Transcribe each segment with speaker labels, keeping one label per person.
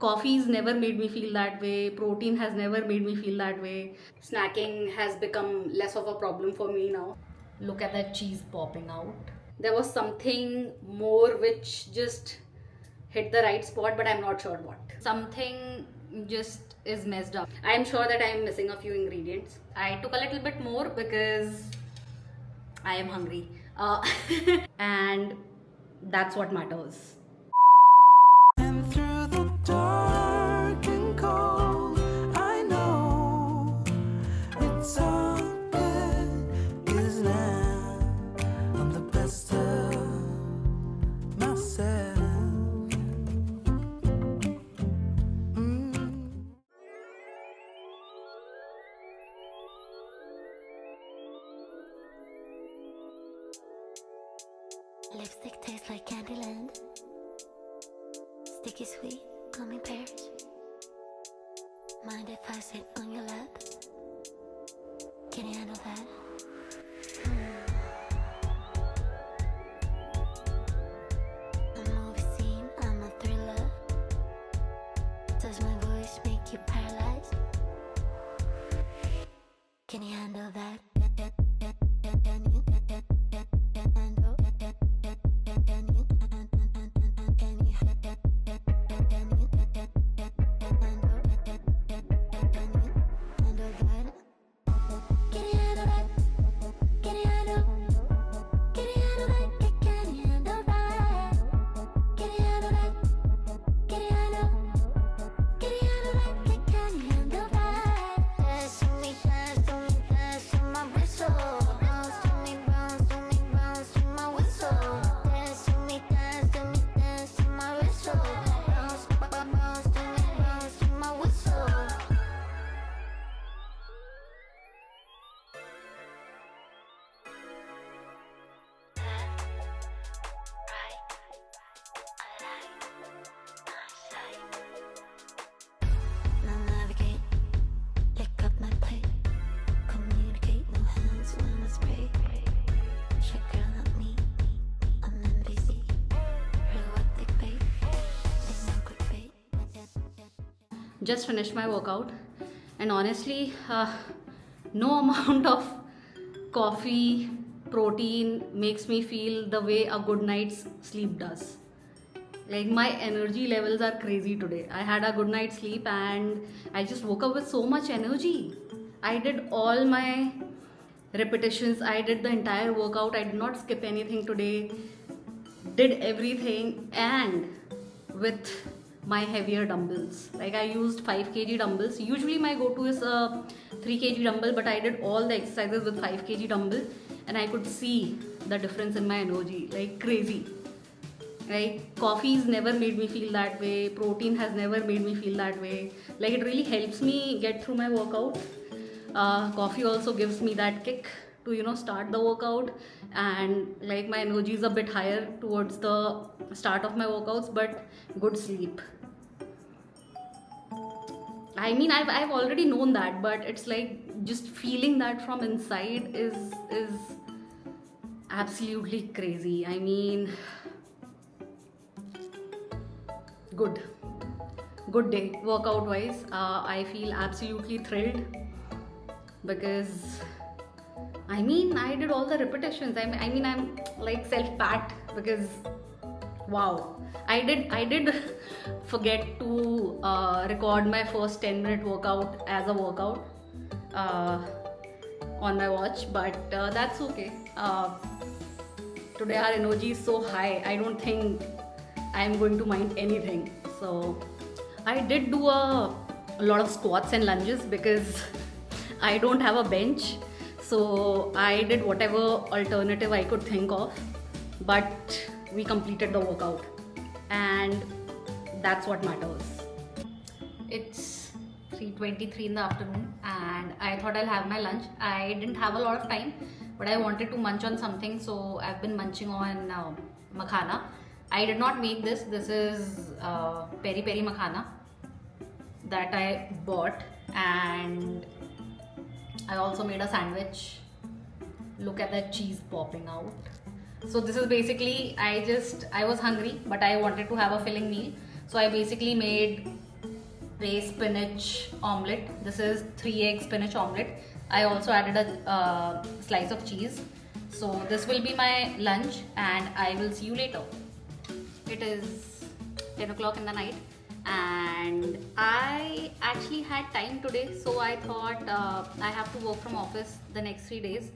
Speaker 1: Coffee's never made me feel that way. Protein has never made me feel that way. Snacking has become less of a problem for me now. Look at that cheese popping out. There was something more which just hit the right spot, but I'm not sure what. Something just is messed up. I'm sure that I'm missing a few ingredients. I took a little bit more because I am hungry. And that's what matters.
Speaker 2: And through the dark and cold, I know it's all good, 'cause now I'm the best of myself.
Speaker 3: Lipstick tastes like Candyland. Sticky sweet, gummy pears. Mind if I sit on your lap? Can you handle that? A movie scene, I'm a thriller. Does my voice make you paralyzed? Can you handle that?
Speaker 1: Just finished my workout, and honestly, no amount of coffee, protein makes me feel the way a good night's sleep does. Like, my energy levels are crazy today. I had a good night's sleep and I just woke up with so much energy. I did all my repetitions, I did the entire workout, I did not skip anything today, did everything, and with my heavier dumbbells. Like, I used 5 kg dumbbells. Usually my go-to is a 3 kg dumbbell, but I did all the exercises with 5 kg dumbbell and I could see the difference in my energy, like crazy. Like, coffee's never made me feel that way, protein has never made me feel that way. Like, it really helps me get through my workout. Coffee also gives me that kick to start the workout, and like, my energy is a bit higher towards the start of my workouts. But good sleep, I mean, I've already known that, but it's like just feeling that from inside is absolutely crazy. I mean, good day workout wise. I feel absolutely thrilled because I mean, I did all the repetitions. I mean, I'm like self-pat because wow, I did forget to record my first 10-minute workout as a workout on my watch, but that's okay. Today our energy is so high, I don't think I'm going to mind anything. So I did do a lot of squats and lunges because I don't have a bench. So I did whatever alternative I could think of, but we completed the workout, and that's what matters. It's 3:23 in the afternoon and I thought I'll have my lunch. I didn't have a lot of time, but I wanted to munch on something, so I've been munching on makhana. I did not make this. This is peri peri makhana that I bought, and I also made a sandwich. Look at that cheese popping out. So this is basically, I was hungry but I wanted to have a filling meal. So I basically made braised spinach omelette. This is 3 egg spinach omelette. I also added a slice of cheese. So this will be my lunch and I will see you later. It is 10 o'clock in the night and I actually had time today, so I thought I have to work from office the next 3 days,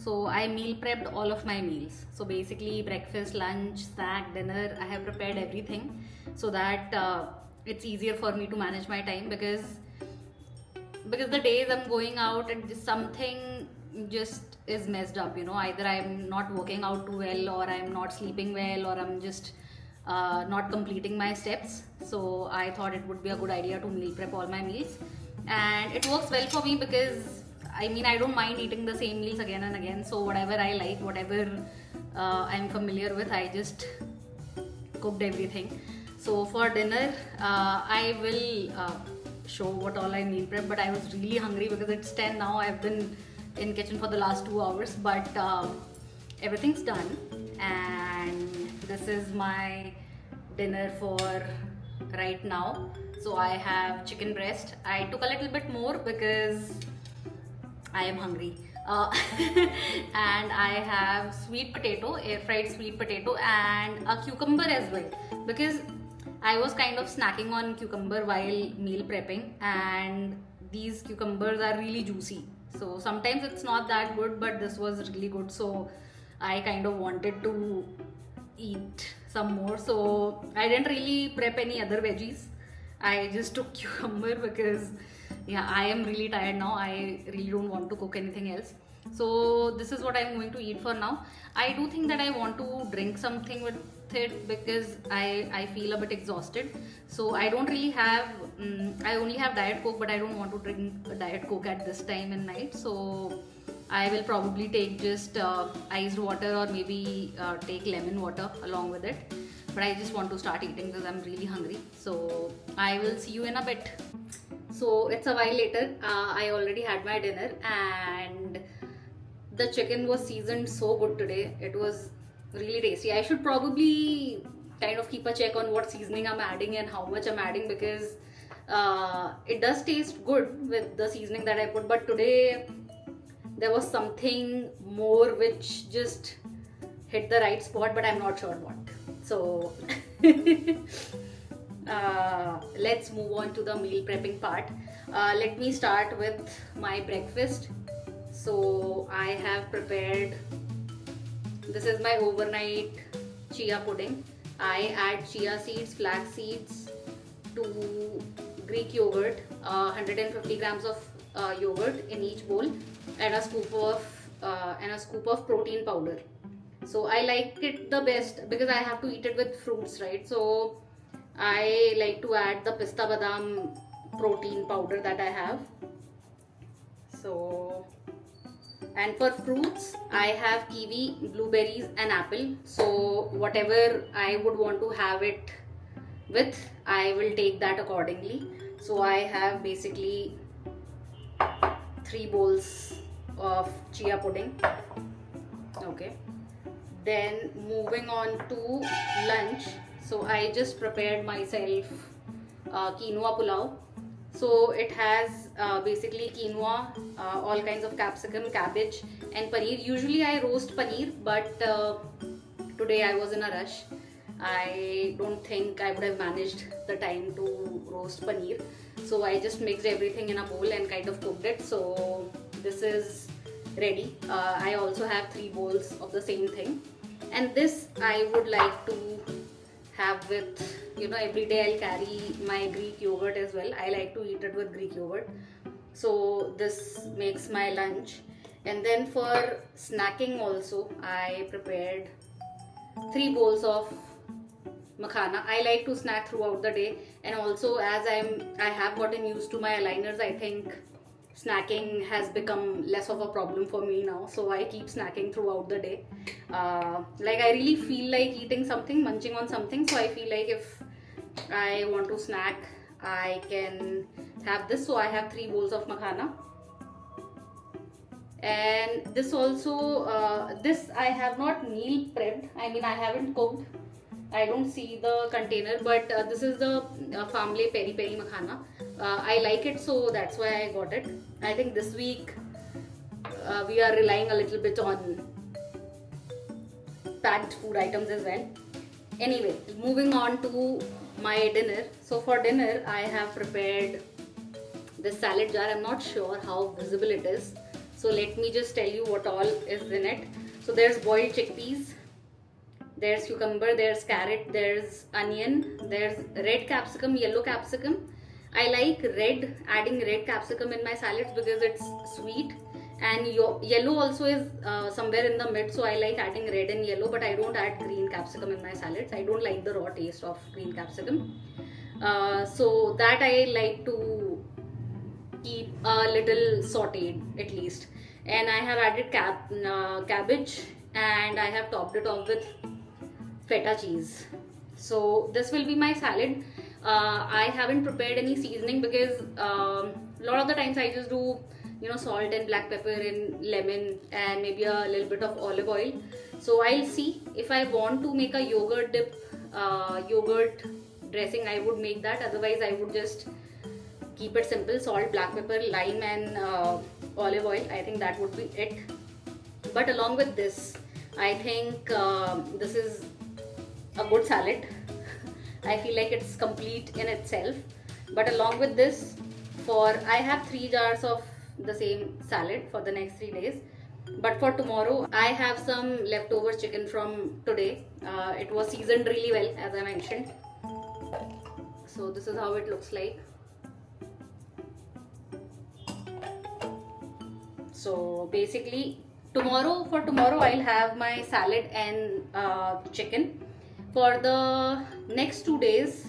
Speaker 1: so I meal prepped all of my meals. So basically breakfast, lunch, snack, dinner, I have prepared everything so that it's easier for me to manage my time, because the days I'm going out and just something just is messed up, you know. Either I'm not working out too well, or I'm not sleeping well, or I'm just not completing my steps. So I thought it would be a good idea to meal prep all my meals, and it works well for me because I mean, I don't mind eating the same meals again and again. So whatever I like, whatever I'm familiar with, I just cooked everything. So for dinner, I will show what all I meal prep, but I was really hungry because it's 10 now. I've been in kitchen for the last 2 hours, but everything's done, and this is my dinner for right now. So I have chicken breast. I took a little bit more because I am hungry. And I have sweet potato, air fried sweet potato, and a cucumber as well, because I was kind of snacking on cucumber while meal prepping, and these cucumbers are really juicy. So sometimes it's not that good, but this was really good. So I kind of wanted to eat some more. So I didn't really prep any other veggies. I just took cucumber because yeah, I am really tired now. I really don't want to cook anything else. So this is what I'm going to eat for now. I do think that I want to drink something with it because I feel a bit exhausted. So I don't really have, I only have Diet Coke, but I don't want to drink a Diet Coke at this time in night. So I will probably take just iced water, or maybe take lemon water along with it. But I just want to start eating because I'm really hungry. So I will see you in a bit. So it's a while later. I already had my dinner, and the chicken was seasoned so good today. It was really tasty. I should probably kind of keep a check on what seasoning I'm adding and how much I'm adding, because it does taste good with the seasoning that I put, but today there was something more which just hit the right spot, but I'm not sure what. So let's move on to the meal prepping part. Let me start with my breakfast. So I have prepared, this is my overnight chia pudding. I add chia seeds, flax seeds to Greek yogurt, 150 grams of yogurt in each bowl, and a scoop of protein powder. So I like it the best because I have to eat it with fruits, right? So I like to add the pista badam protein powder that I have. So, and for fruits, I have kiwi, blueberries and apple. So whatever I would want to have it with, I will take that accordingly. So I have basically 3 bowls of chia pudding. Okay. Then moving on to lunch. So I just prepared myself quinoa pulao. So it has basically quinoa, all kinds of capsicum, cabbage and paneer. Usually I roast paneer, but today I was in a rush. I don't think I would have managed the time to roast paneer. So I just mixed everything in a bowl and kind of cooked it. So this is ready. I also have 3 bowls of the same thing. And this I would like to have with, you know, every day I'll carry my Greek yogurt as well. I like to eat it with Greek yogurt. So this makes my lunch. And then for snacking also, I prepared 3 bowls of makhana. I like to snack throughout the day, and also as I have gotten used to my aligners, I think snacking has become less of a problem for me now. So I keep snacking throughout the day. Like I really feel like eating something, munching on something. So I feel like if I want to snack, I can have this. So I have 3 bowls of makhana. And this also, this I have not meal prepped. I mean, I haven't cooked. I don't see the container, but this is the Famle Peri Peri Makhana. I like it, so that's why I got it. I think this week we are relying a little bit on packed food items as well. Anyway, moving on to my dinner. So for dinner, I have prepared this salad jar. I'm not sure how visible it is, so let me just tell you what all is in it. So there's boiled chickpeas, there's cucumber, there's carrot, there's onion, there's red capsicum, yellow capsicum. I like adding red capsicum in my salads because it's sweet, and yellow also is somewhere in the mid, so I like adding red and yellow, but I don't add green capsicum in my salads. I don't like the raw taste of green capsicum. So that I like to keep a little sauteed at least. And I have added cabbage, and I have topped it off with feta cheese. So this will be my salad. I haven't prepared any seasoning because a lot of the times I just do salt and black pepper and lemon and maybe a little bit of olive oil. So I'll see if I want to make a yogurt dip, yogurt dressing, I would make that. Otherwise I would just keep it simple: salt, black pepper, lime and olive oil. I think that would be it. But along with this, I think this is a good salad. I feel like it's complete in itself. But along with this, I have 3 jars of the same salad for the next 3 days. But for tomorrow, I have some leftover chicken from today. It was seasoned really well, as I mentioned. So this is how it looks like. So basically, for tomorrow I'll have my salad and chicken. For the next 2 days,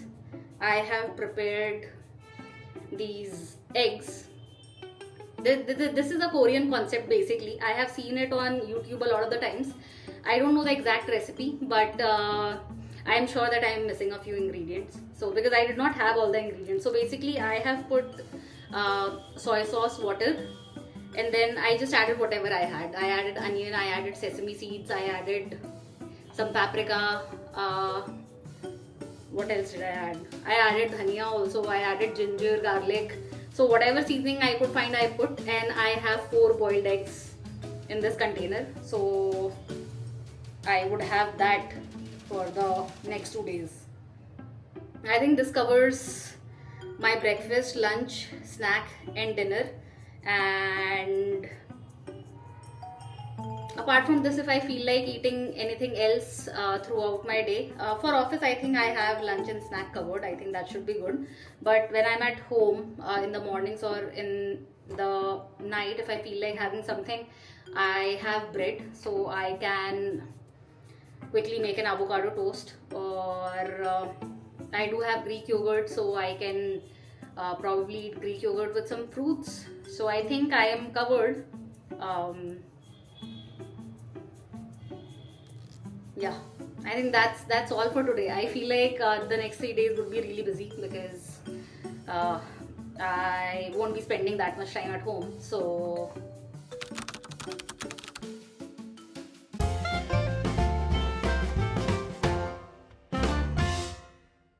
Speaker 1: I have prepared these eggs. This is a Korean concept basically. I have seen it on YouTube a lot of the times. I don't know the exact recipe, but I am sure that I am missing a few ingredients. So because I did not have all the ingredients. So basically I have put soy sauce, water, and then I just added whatever I had. I added onion, I added sesame seeds, I added some paprika. What else did I add? I added dhania also. I added ginger, garlic. So whatever seasoning I could find, I put, and I have 4 boiled eggs in this container. So I would have that for the next 2 days. I think this covers my breakfast, lunch, snack and dinner. And apart from this, if I feel like eating anything else throughout my day, for office I think I have lunch and snack covered. I think that should be good. But when I'm at home in the mornings or in the night, if I feel like having something, I have bread, so I can quickly make an avocado toast, or I do have Greek yogurt, so I can probably eat Greek yogurt with some fruits. So I think I am covered. Yeah, I think that's all for today. I feel like the next 3 days would be really busy because I won't be spending that much time at home. So